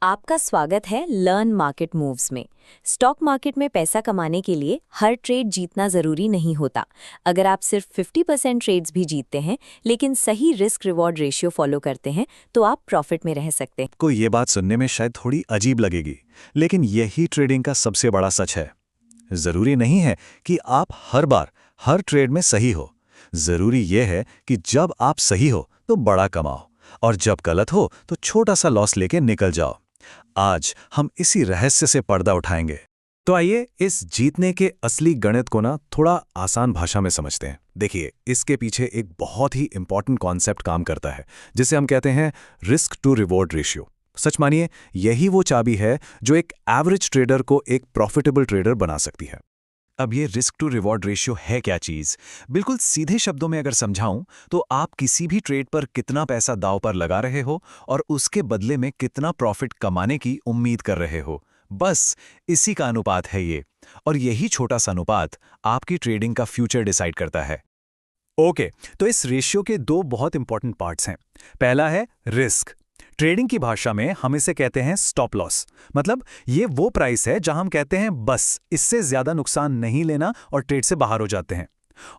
आपका स्वागत है लर्न मार्केट मूव्स में। स्टॉक मार्केट में पैसा कमाने के लिए हर ट्रेड जीतना ज़रूरी नहीं होता। अगर आप सिर्फ 50% ट्रेड्स भी जीतते हैं लेकिन सही रिस्क रिवॉर्ड रेशियो फॉलो करते हैं तो आप प्रॉफिट में रह सकते हैं। को ये बात सुनने में शायद थोड़ी अजीब लगेगी, लेकिन यही ट्रेडिंग का सबसे बड़ा सच है। ज़रूरी नहीं है कि आप हर बार हर ट्रेड में सही हो। ज़रूरी यह है कि जब आप सही हो तो बड़ा कमाओ और जब गलत हो तो छोटा सा लॉस लेके निकल जाओ। आज हम इसी रहस्य से पर्दा उठाएंगे। तो आइए इस जीतने के असली गणित को थोड़ा आसान भाषा में समझते हैं। देखिए, इसके पीछे एक बहुत ही इंपॉर्टेंट कॉन्सेप्ट काम करता है, जिसे हम कहते हैं रिस्क टू रिवॉर्ड रेशियो। सच मानिए, यही वो चाबी है जो एक एवरेज ट्रेडर को एक प्रॉफिटेबल ट्रेडर बना सकती है। अब ये रिस्क टू रिवॉर्ड रेशियो है क्या चीज़? बिल्कुल सीधे शब्दों में अगर समझाऊं तो आप किसी भी ट्रेड पर कितना पैसा दांव पर लगा रहे हो और उसके बदले में कितना प्रॉफिट कमाने की उम्मीद कर रहे हो, बस इसी का अनुपात है ये। और यही छोटा सा अनुपात आपकी ट्रेडिंग का फ्यूचर डिसाइड करता है। ओके, तो इस रेशियो के दो बहुत इंपॉर्टेंट पार्ट्स हैं। पहला है रिस्क। ट्रेडिंग की भाषा में हम इसे कहते हैं स्टॉप लॉस। मतलब ये वो प्राइस है जहां हम कहते हैं बस इससे ज्यादा नुकसान नहीं लेना और ट्रेड से बाहर हो जाते हैं।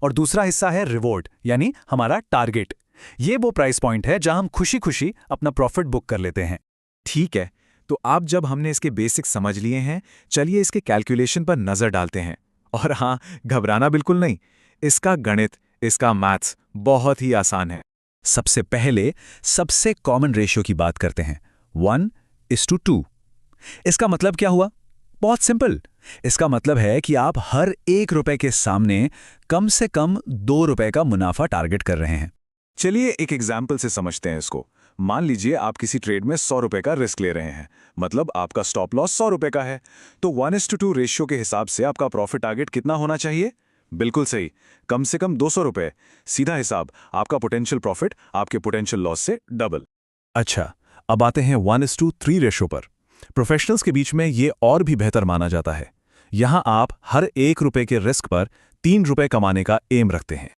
और दूसरा हिस्सा है रिवॉर्ड, यानी हमारा टारगेट। ये वो प्राइस पॉइंट है जहां हम खुशी खुशी अपना प्रॉफिट बुक कर लेते हैं। ठीक है, तो अब जब हमने इसके बेसिक्स समझ लिए हैं, चलिए इसके कैलकुलेशन पर नजर डालते हैं। और हाँ, घबराना बिल्कुल नहीं, इसका गणित, इसका मैथ्स बहुत ही आसान है। सबसे पहले सबसे कॉमन रेशियो की बात करते हैं, 1:2। इसका मतलब क्या हुआ? बहुत सिंपल। इसका मतलब है कि आप हर 1 रुपए के सामने कम से कम 2 रुपए का मुनाफा टारगेट कर रहे हैं। चलिए एक एग्जाम्पल से समझते हैं इसको। मान लीजिए आप किसी ट्रेड में 100 रुपए का रिस्क ले रहे हैं, मतलब आपका स्टॉप लॉस 100 रुपए का है। तो 1:2 रेशियो के हिसाब से आपका प्रॉफिट टारगेट कितना होना चाहिए? बिल्कुल सही, कम से कम 200 रुपए। सीधा हिसाब, आपका पोटेंशियल प्रॉफिट आपके पोटेंशियल लॉस से डबल। अच्छा, अब आते हैं 1:3 रेशियो पर। प्रोफेशनल्स के बीच में ये और भी बेहतर माना जाता है। यहां आप हर 1 रुपए के रिस्क पर 3 रुपए कमाने का एम रखते हैं।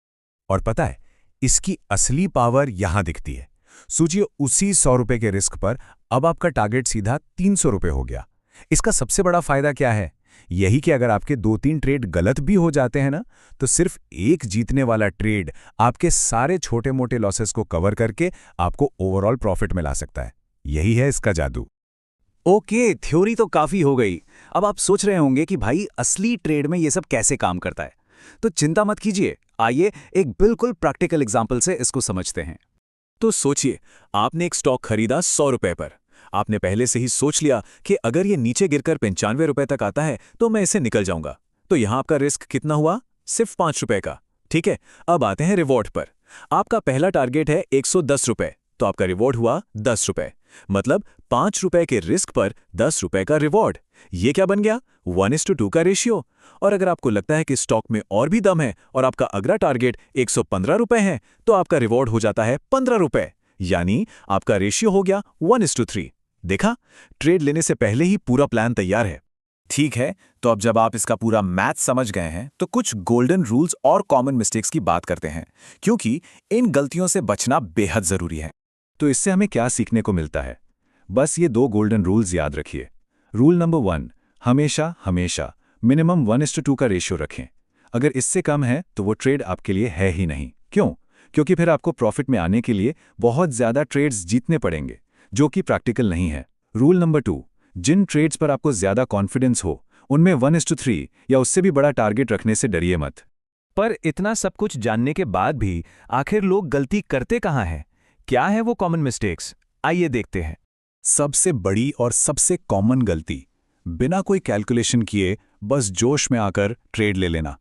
और पता है, इसकी असली पावर यहां दिखती है। सोचिए, उसी 100 रुपए के रिस्क पर अब आपका टारगेट सीधा 300 रुपए हो गया। इसका सबसे बड़ा फायदा क्या है? यही कि अगर आपके 2-3 ट्रेड गलत भी हो जाते हैं तो सिर्फ एक जीतने वाला ट्रेड आपके सारे छोटे मोटे लॉसेस को कवर करके आपको ओवरऑल प्रॉफिट में ला सकता है। यही है इसका जादू। ओके, थ्योरी तो काफी हो गई। अब आप सोच रहे होंगे कि भाई असली ट्रेड में ये सब कैसे काम करता है। तो चिंता मत कीजिए, आइए एक बिल्कुल प्रैक्टिकल एग्जाम्पल से इसको समझते हैं। तो सोचिए, आपने एक स्टॉक खरीदा 100 रुपए पर। आपने पहले से ही सोच लिया कि अगर ये नीचे गिरकर 95 रुपए तक आता है तो मैं इसे निकल जाऊंगा। तो यहां आपका रिस्क कितना हुआ? सिर्फ 5 रुपए का। ठीक है, अब आते हैं रिवॉर्ड पर। आपका पहला टारगेट है 110 रुपए, तो आपका रिवॉर्ड हुआ 10 रुपए। मतलब 5 रुपए के रिस्क पर 10 रुपए का रिवॉर्ड। ये क्या बन गया? 1:2 का रेशियो। और अगर आपको लगता है कि स्टॉक में और भी दम है और आपका अगला टारगेट 115 रुपए है, तो आपका रिवॉर्ड हो जाता है 15 रुपए। यानी आपका रेशियो हो गया 1:3। देखा, ट्रेड लेने से पहले ही पूरा प्लान तैयार है। ठीक है, तो अब जब आप इसका पूरा मैथ समझ गए हैं तो कुछ गोल्डन रूल्स और कॉमन मिस्टेक्स की बात करते हैं, क्योंकि इन गलतियों से बचना बेहद जरूरी है। तो इससे हमें क्या सीखने को मिलता है? बस ये 2 गोल्डन रूल्स याद रखिए। रूल नंबर 1, हमेशा हमेशा मिनिमम 1:2 का रेशियो रखें। अगर इससे कम है तो वो ट्रेड आपके लिए है ही नहीं। क्यों? क्योंकि फिर आपको प्रॉफिट में आने के लिए बहुत ज्यादा ट्रेड्स जीतने पड़ेंगे, जो कि प्रैक्टिकल नहीं है। रूल नंबर 2, जिन ट्रेड्स पर आपको ज्यादा कॉन्फिडेंस हो उनमें 1:3 या उससे भी बड़ा टारगेट रखने से डरिए मत। पर इतना सब कुछ जानने के बाद भी आखिर लोग गलती करते कहां हैं? क्या है वो कॉमन मिस्टेक्स? आइए देखते हैं। सबसे बड़ी और सबसे कॉमन गलती, बिना कोई कैलकुलेशन किए बस जोश में आकर ट्रेड ले लेना।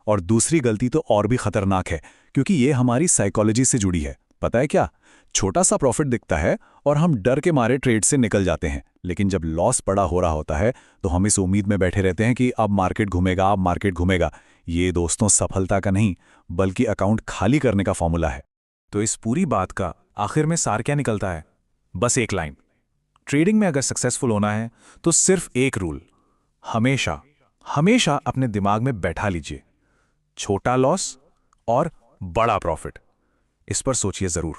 और दूसरी गलती तो और भी खतरनाक है, क्योंकि ये हमारी साइकोलॉजी से जुड़ी है। पता है क्या? छोटा सा प्रॉफिट दिखता है और हम डर के मारे ट्रेड से निकल जाते हैं, लेकिन जब लॉस बड़ा हो रहा होता है तो हम इस उम्मीद में बैठे रहते हैं कि अब मार्केट घूमेगा, अब मार्केट घूमेगा। ये दोस्तों सफलता का नहीं, बल्कि अकाउंट खाली करने का फॉर्मूला है। तो इस पूरी बात का आखिर में सार क्या निकलता है? बस एक लाइन। ट्रेडिंग में अगर सक्सेसफुल होना है तो सिर्फ एक रूल हमेशा हमेशा अपने दिमाग में बैठा लीजिए, छोटा लॉस और बड़ा प्रॉफिट। इस पर सोचिए जरूर।